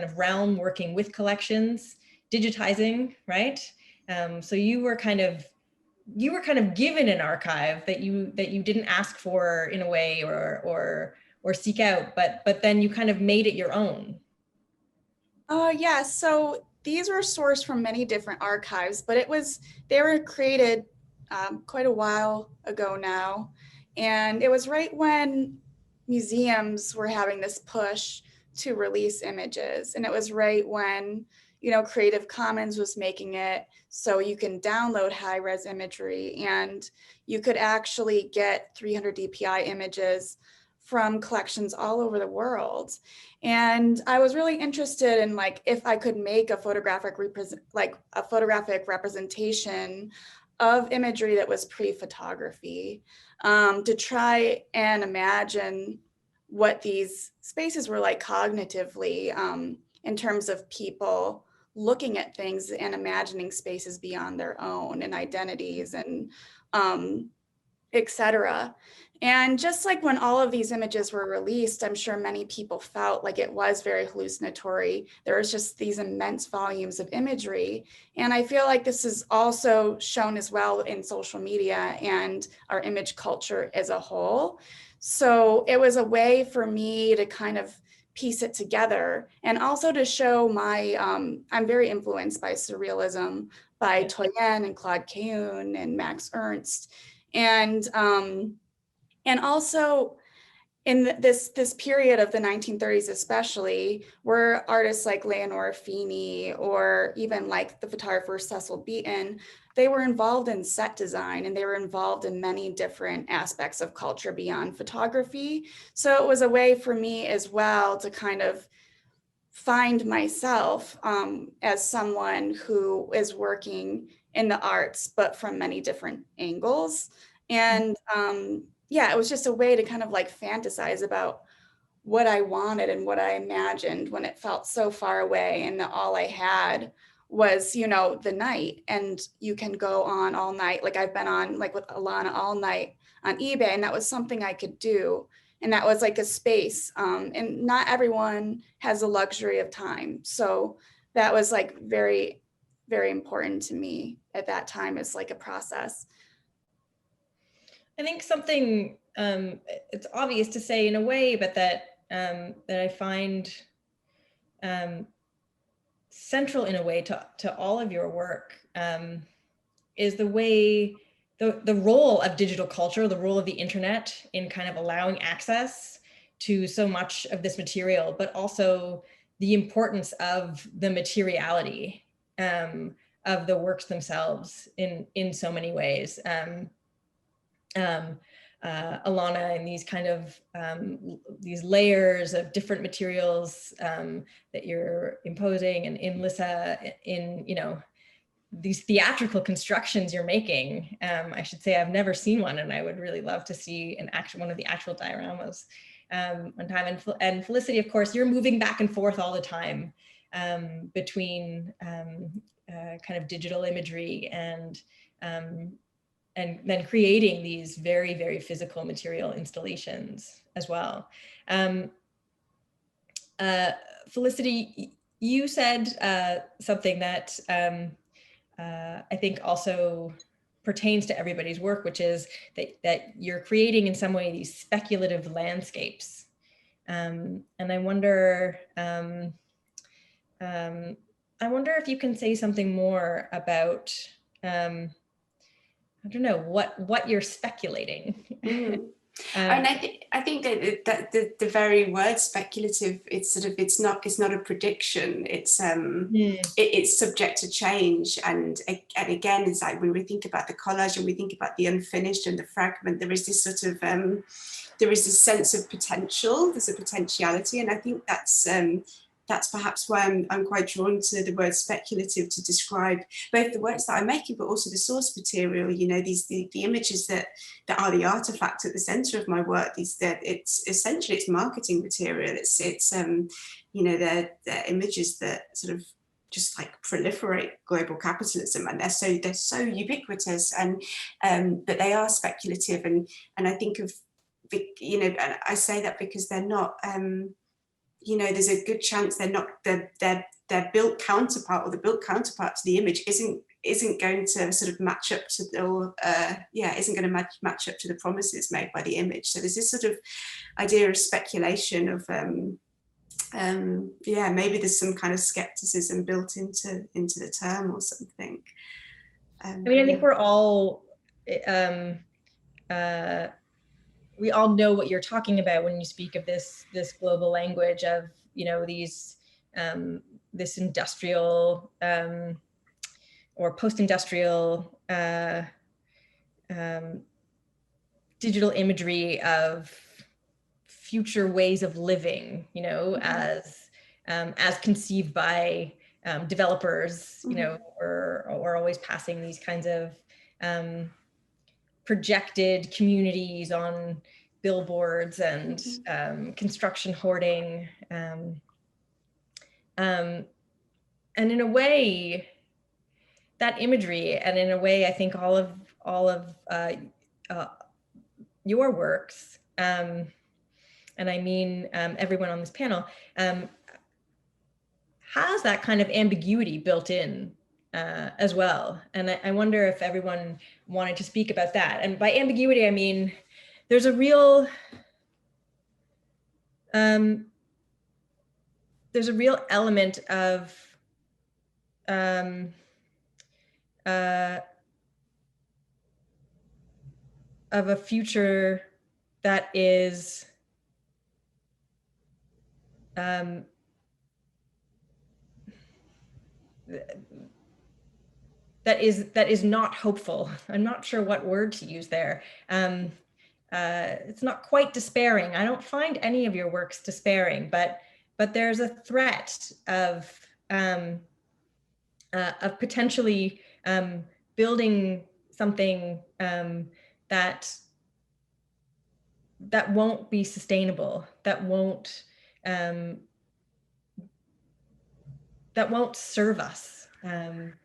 of realm, working with collections, digitizing, right? So you were kind of given an archive that you didn't ask for in a way or seek out, but then you kind of made it your own. Yeah, so these were sourced from many different archives, but they were created quite a while ago now. And it was right when museums were having this push to release images. And it was right when, you know, Creative Commons was making it so you can download high-res imagery and you could actually get 300 DPI images from collections all over the world. And I was really interested in like if I could make a photographic representation of imagery that was pre-photography, to try and imagine what these spaces were like cognitively, in terms of people looking at things and imagining spaces beyond their own and identities and etc. And just like when all of these images were released, I'm sure many people felt like it was very hallucinatory. There was just these immense volumes of imagery. And I feel like this is also shown as well in social media and our image culture as a whole. So it was a way for me to kind of piece it together and also to show my, I'm very influenced by surrealism, by Toyen and Claude Cahun and Max Ernst. And also in this period of the 1930s especially, were artists like Leonora Feeney or even like the photographer Cecil Beaton, they were involved in set design and they were involved in many different aspects of culture beyond photography. So it was a way for me as well to kind of find myself as someone who is working in the arts, but from many different angles. And yeah, it was just a way to kind of like fantasize about what I wanted and what I imagined when it felt so far away and all I had was, you know, the night. And you can go on all night. Like I've been on like with Alana all night on eBay, and that was something I could do. And that was like a space. And not everyone has the luxury of time. So that was like very, very important to me at that time as like a process. I think something it's obvious to say in a way, but that that I find central in a way to all of your work is the way the role of digital culture, the role of the internet in kind of allowing access to so much of this material, but also the importance of the materiality of the works themselves in so many ways. Alana, and these kind of these layers of different materials that you're imposing, and in Lissa, in, you know, these theatrical constructions you're making. I should say I've never seen one, and I would really love to see one of the actual dioramas one time. And Felicity, of course, you're moving back and forth all the time between kind of digital imagery and then creating these very, very physical material installations as well. Felicity, you said something that I think also pertains to everybody's work, which is that you're creating in some way these speculative landscapes. And I wonder if you can say something more about I don't know what you're speculating. And I think that the very word speculative, it's not a prediction. It's it's subject to change, and again, it's like when we think about the collage and we think about the unfinished and the fragment, there is this sort of there is this sense of potential. There's a potentiality, and I think that's perhaps why I'm quite drawn to the word speculative to describe both the works that I'm making, but also the source material. You know, the images that are the artifact at the center of my work. It's essentially it's marketing material. It's you know, they're images that sort of just like proliferate global capitalism, and they're so ubiquitous, and but they are speculative, and I think of, you know, and I say that because they're not. You know, there's a good chance they're not their built counterpart, or the built counterpart to the image isn't going to sort of match up to isn't going to match up to the promises made by the image. So there's this sort of idea of speculation of maybe there's some kind of skepticism built into the term or something. I mean, I think we're all we all know what you're talking about when you speak of this global language of, you know, these this industrial or post-industrial digital imagery of future ways of living, you know, as conceived by developers, you know, or always passing these kinds of projected communities on billboards and construction hoarding. And in a way, that imagery, and in a way, I think all of your works, and I mean everyone on this panel, has that kind of ambiguity built in as well. And I wonder if everyone wanted to speak about that. And by ambiguity, I mean, there's a real element of a future that is that is not hopeful. I'm not sure what word to use there. It's not quite despairing. I don't find any of your works despairing, but there's a threat of potentially building something that won't be sustainable, that won't serve us. And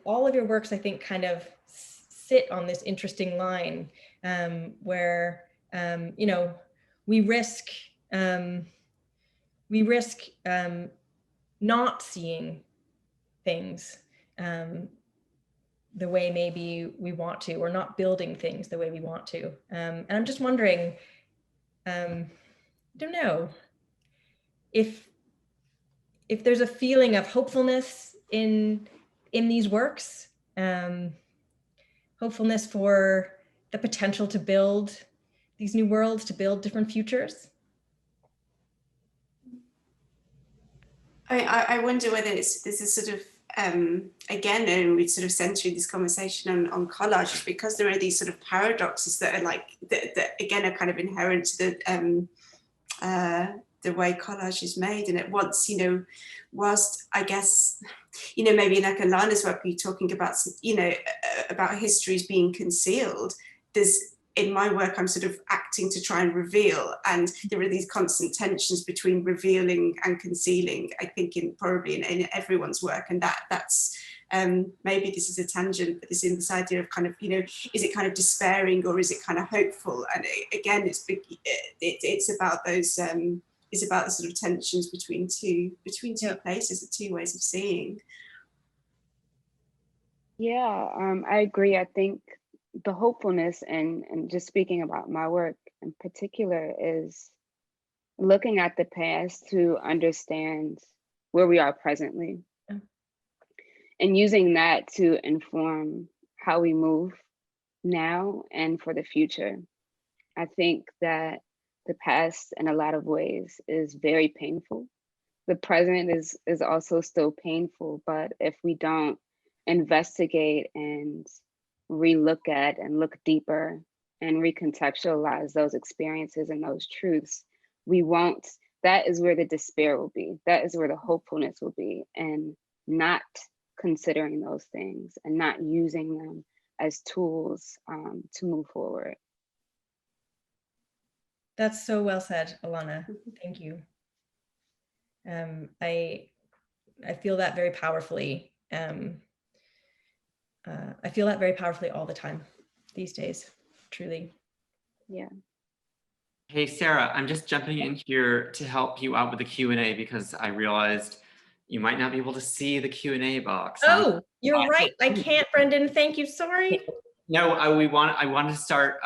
all of your works, I think, kind of sit on this interesting line where you know, we risk not seeing things the way maybe we want to, or not building things the way we want to. And I'm just wondering, I don't know, if there's a feeling of hopefulness in these works, hopefulness for the potential to build these new worlds, to build different futures. I wonder whether this is sort of, again, and we'd sort of centered this conversation on collage, because there are these sort of paradoxes that are like, that again are kind of inherent to the way collage is made. And at once, you know, whilst I guess, you know, maybe in like Alana's work, we're talking about, you know, about histories being concealed, there's, in my work, I'm sort of acting to try and reveal, and there are these constant tensions between revealing and concealing, I think, probably in everyone's work. And that's maybe this is a tangent, but in this idea of kind of, you know, is it kind of despairing or is it kind of hopeful? And again, it's about those, it's about the sort of tensions between two places, the two ways of seeing. Yeah, I agree. I think the hopefulness, and just speaking about my work in particular, is looking at the past to understand where we are presently, and using that to inform how we move now and for the future. I think that the past in a lot of ways is very painful. The present is also still painful, but if we don't investigate and relook at and look deeper and recontextualize those experiences and those truths, we won't, that is where the despair will be. That is where the hopefulness will be, and not considering those things and not using them as tools to move forward. That's so well said, Alana. Thank you. I feel that very powerfully. I feel that very powerfully all the time these days, truly. Yeah. Hey, Sarah, I'm just jumping in here to help you out with the Q&A because I realized you might not be able to see the Q&A box. Oh, you're right. I can't, Brendan. Thank you. Sorry. No, I wanted to start,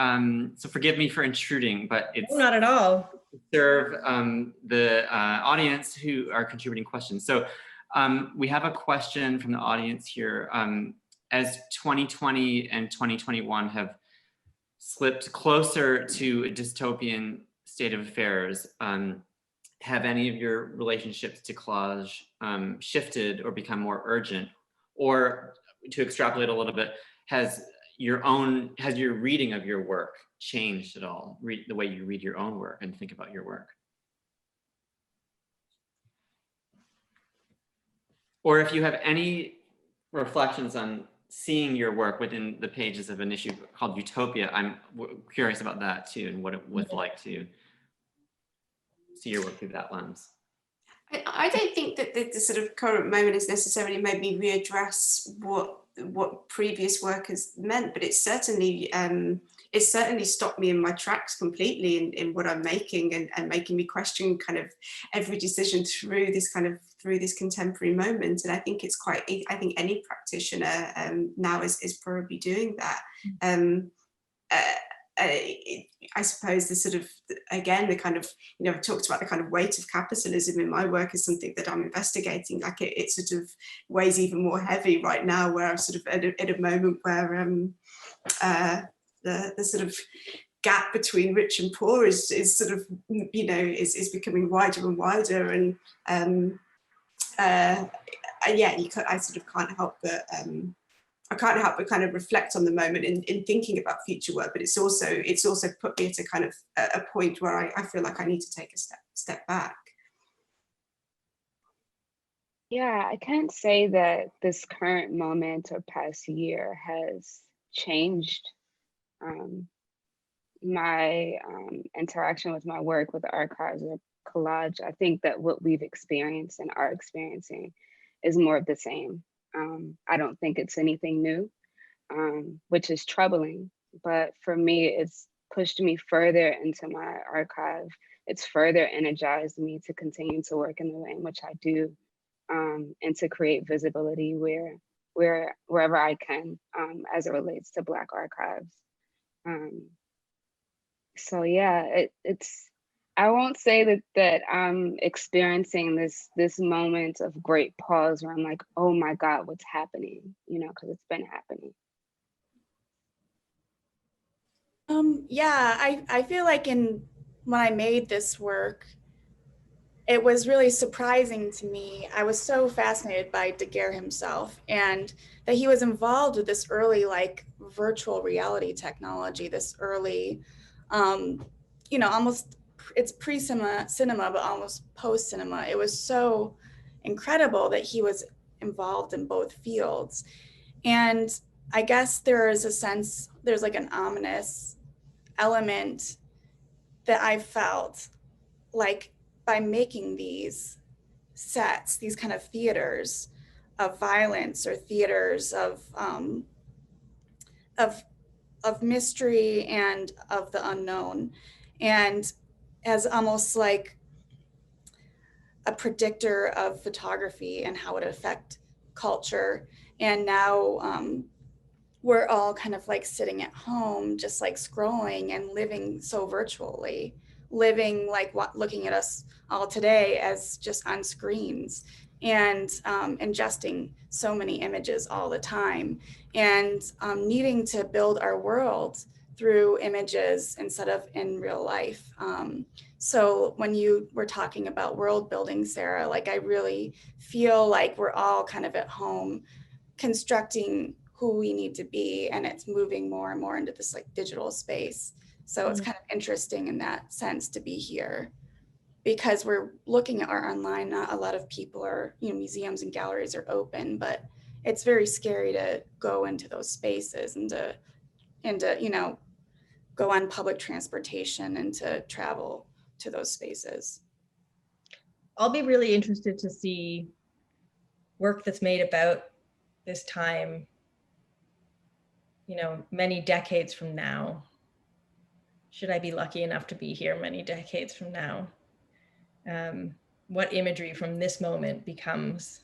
so forgive me for intruding, but it's not at all. To serve the audience who are contributing questions. So we have a question from the audience here. As 2020 and 2021 have slipped closer to a dystopian state of affairs, have any of your relationships to collage shifted or become more urgent? Or to extrapolate a little bit, has your reading of your work changed at all? The way you read your own work and think about your work? Or if you have any reflections on seeing your work within the pages of an issue called Utopia, I'm curious about that too, and what it was like to see your work through that lens. I don't think that the sort of current moment has necessarily made me readdress what previous work has meant, but it's certainly stopped me in my tracks completely in what I'm making, and making me question kind of every decision through this contemporary moment. And I think it's quite, I think any practitioner now is probably doing that. I suppose the sort of, again, the kind of, you know, I've talked about the kind of weight of capitalism in my work is something that I'm investigating. Like it sort of weighs even more heavy right now, where I'm sort of at a moment where the sort of gap between rich and poor is sort of, you know, is becoming wider and wider. And yeah, I sort of can't help but kind of reflect on the moment in thinking about future work, but it's also put me at a kind of a point where I feel like I need to take a step back. Yeah, I can't say that this current moment or past year has changed my interaction with my work with archives or collage. I think that what we've experienced and are experiencing is more of the same. I don't think it's anything new, which is troubling. But for me, it's pushed me further into my archive. It's further energized me to continue to work in the way in which I do, and to create visibility wherever I can, as it relates to Black archives. So yeah, it's, I won't say that I'm experiencing this moment of great pause where I'm like, oh my God, what's happening? You know, because it's been happening. Yeah, I feel like when I made this work, it was really surprising to me. I was so fascinated by Daguerre himself, and that he was involved with this early like virtual reality technology, this early, you know, almost, it's pre-cinema, but almost post-cinema. It was so incredible that he was involved in both fields. And I guess there is a sense, there's like an ominous element that I felt like by making these sets, these kind of theaters of violence or theaters of mystery and of the unknown, and as almost like a predictor of photography and how it affect culture. And now we're all kind of like sitting at home, just like scrolling and living so virtually, living like looking at us all today as just on screens, and ingesting so many images all the time, and needing to build our world through images instead of in real life. So when you were talking about world building, Sarah, like I really feel like we're all kind of at home constructing who we need to be, and it's moving more and more into this like digital space. So it's kind of interesting in that sense to be here, because we're looking at our online. Not a lot of people are, you know, museums and galleries are open, but it's very scary to go into those spaces and to you know, go on public transportation and to travel to those spaces. I'll be really interested to see work that's made about this time, you know, many decades from now. Should I be lucky enough to be here many decades from now? What imagery from this moment becomes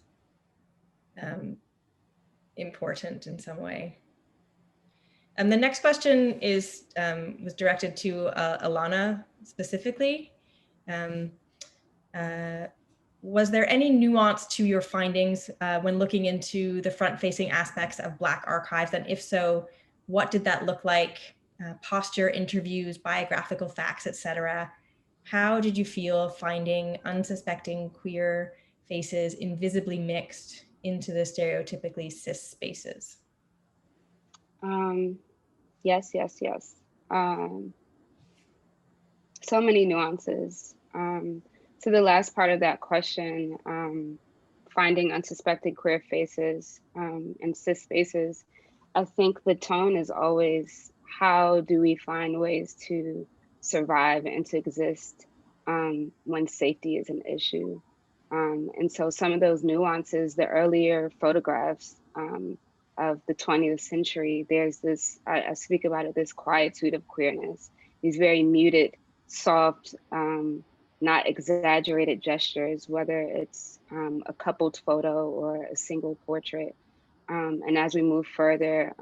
important in some way? And the next question is was directed to Alana specifically. Was there any nuance to your findings when looking into the front-facing aspects of Black archives? And if so, what did that look like? Posture, interviews, biographical facts, etc. How did you feel finding unsuspecting queer faces invisibly mixed into the stereotypically cis spaces? Yes. So many nuances. To the last part of that question, finding unsuspected queer faces in cis spaces, I think the tone is always, how do we find ways to survive and to exist when safety is an issue? And so some of those nuances, the earlier photographs of the 20th century, there's this, I speak about it, this quietude of queerness, these very muted, soft, not exaggerated gestures, whether it's a coupled photo or a single portrait. And as we move further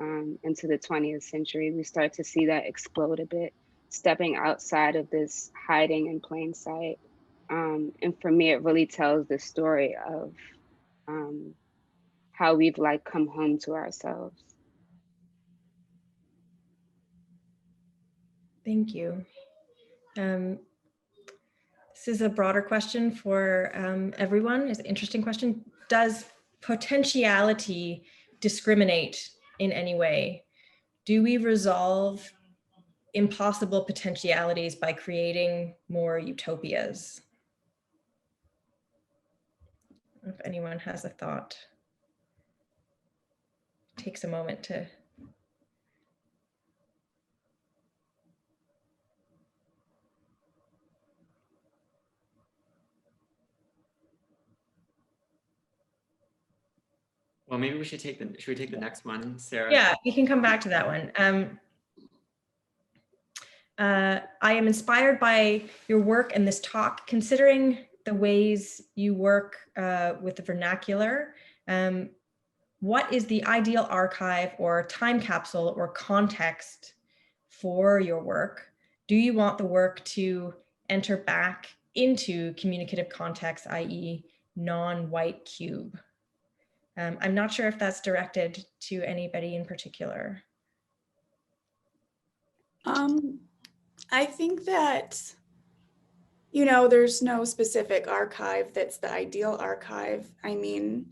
into the 20th century, we start to see that explode a bit, stepping outside of this hiding in plain sight. And for me, it really tells the story of how we've like come home to ourselves. Thank you. This is a broader question for everyone. It's an interesting question. Does potentiality discriminate in any way? Do we resolve impossible potentialities by creating more utopias? If anyone has a thought, takes a moment to. Well, maybe we should take the next one, Sarah? Yeah, we can come back to that one. I am inspired by your work and this talk, considering the ways you work with the vernacular. What is the ideal archive or time capsule or context for your work? Do you want the work to enter back into communicative context, i.e. non-white cube? I'm not sure if that's directed to anybody in particular. I think that, you know, there's no specific archive that's the ideal archive. I mean,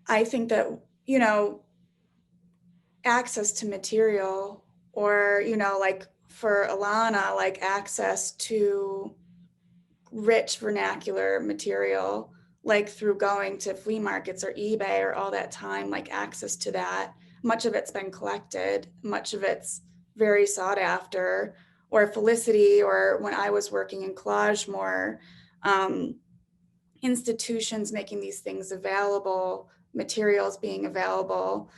I think that, you know, access to material, or, you know, like for Alana, like access to rich vernacular material, like through going to flea markets or eBay or all that time, like access to that. Much of it's been collected, much of it's very sought after. Or Felicity, or when I was working in Collage more, institutions making these things available, materials being available.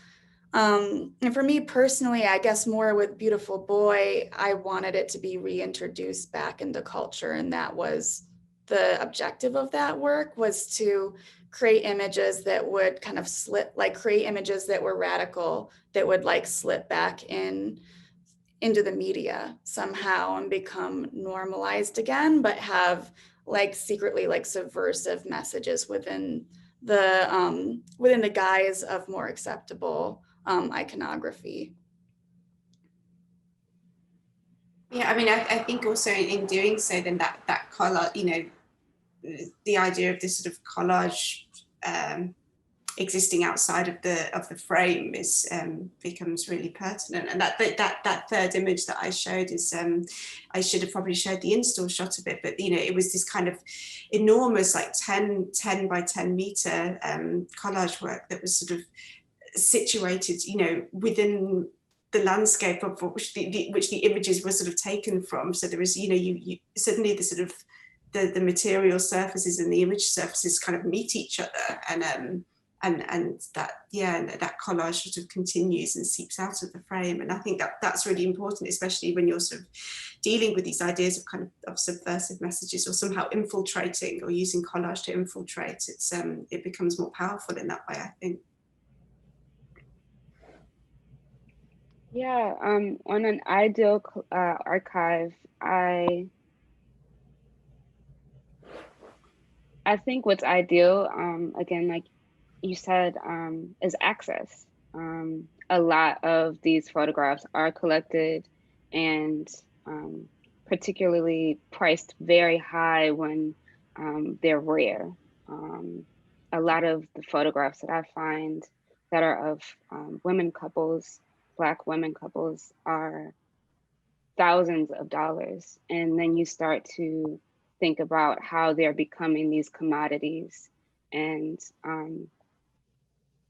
And for me personally, I guess more with Beautiful Boy, I wanted it to be reintroduced back into culture. And that was the objective of that work, was to create images that would kind of slip, like create images that were radical, that would like slip back into the media somehow and become normalized again, but have like secretly like subversive messages within the guise of more acceptable iconography. Yeah, I mean, I think also in doing so, then that collage, you know, the idea of this sort of collage existing outside of the frame is becomes really pertinent. And that third image that I showed is I should have probably showed the install shot of it, but you know, it was this kind of enormous, like 10 by 10 meter collage work that was sort of situated, you know, within the landscape of which the images were sort of taken from. So there was, you know, you suddenly the sort of the material surfaces and the image surfaces kind of meet each other, and that, yeah, that collage sort of continues and seeps out of the frame. And I think that that's really important, especially when you're sort of dealing with these ideas of kind of subversive messages, or somehow infiltrating, or using collage to infiltrate. It's it becomes more powerful in that way, I think. Yeah, on an ideal archive, I think what's ideal, again, like you said, is access. A lot of these photographs are collected and particularly priced very high when they're rare. A lot of the photographs that I find that are of women couples, Black women couples, are thousands of dollars. And then you start to think about how they're becoming these commodities, and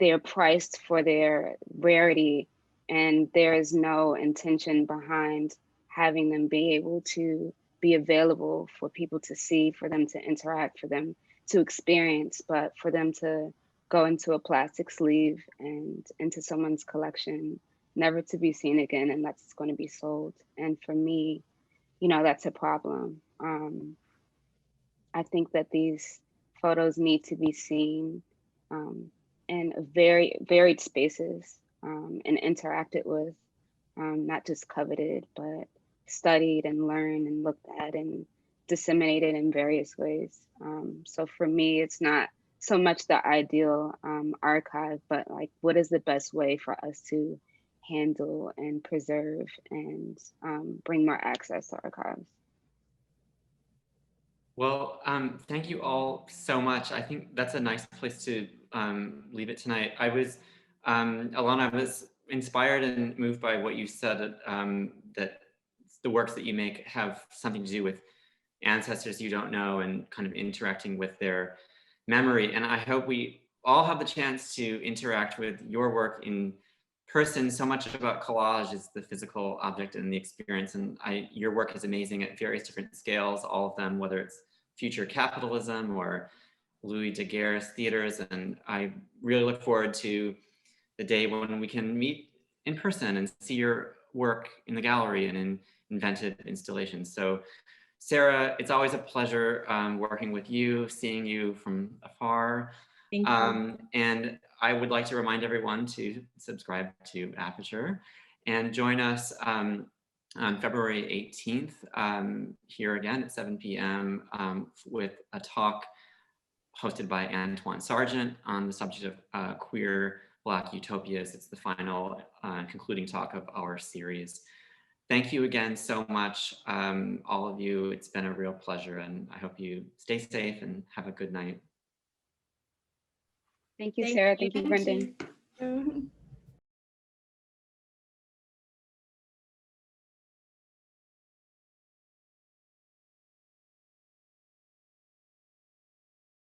they're priced for their rarity, and there is no intention behind having them be able to be available for people to see, for them to interact, for them to experience, but for them to go into a plastic sleeve and into someone's collection, never to be seen again, and that's going to be sold. And for me, you know, that's a problem. I think that these photos need to be seen in very varied spaces and interacted with, not just coveted, but studied and learned and looked at and disseminated in various ways. So for me, it's not so much the ideal archive, but like, what is the best way for us to handle and preserve and bring more access to archives. Well, thank you all so much. I think that's a nice place to leave it tonight. Alana, I was inspired and moved by what you said, that the works that you make have something to do with ancestors you don't know and kind of interacting with their memory. And I hope we all have the chance to interact with your work in person. So much about collage is the physical object and the experience. And your work is amazing at various different scales, all of them, whether it's future capitalism or Louis Daguerre's theaters. And I really look forward to the day when we can meet in person and see your work in the gallery and in invented installations. So Sara, it's always a pleasure working with you, seeing you from afar. Thank you. And I would like to remind everyone to subscribe to Aperture and join us on February 18th here again at 7 p.m. With a talk hosted by Antoine Sargent on the subject of queer Black utopias. It's the final concluding talk of our series. Thank you again so much, all of you. It's been a real pleasure, and I hope you stay safe and have a good night. Thank you, Sara. Thank you, Thank Brendan. you.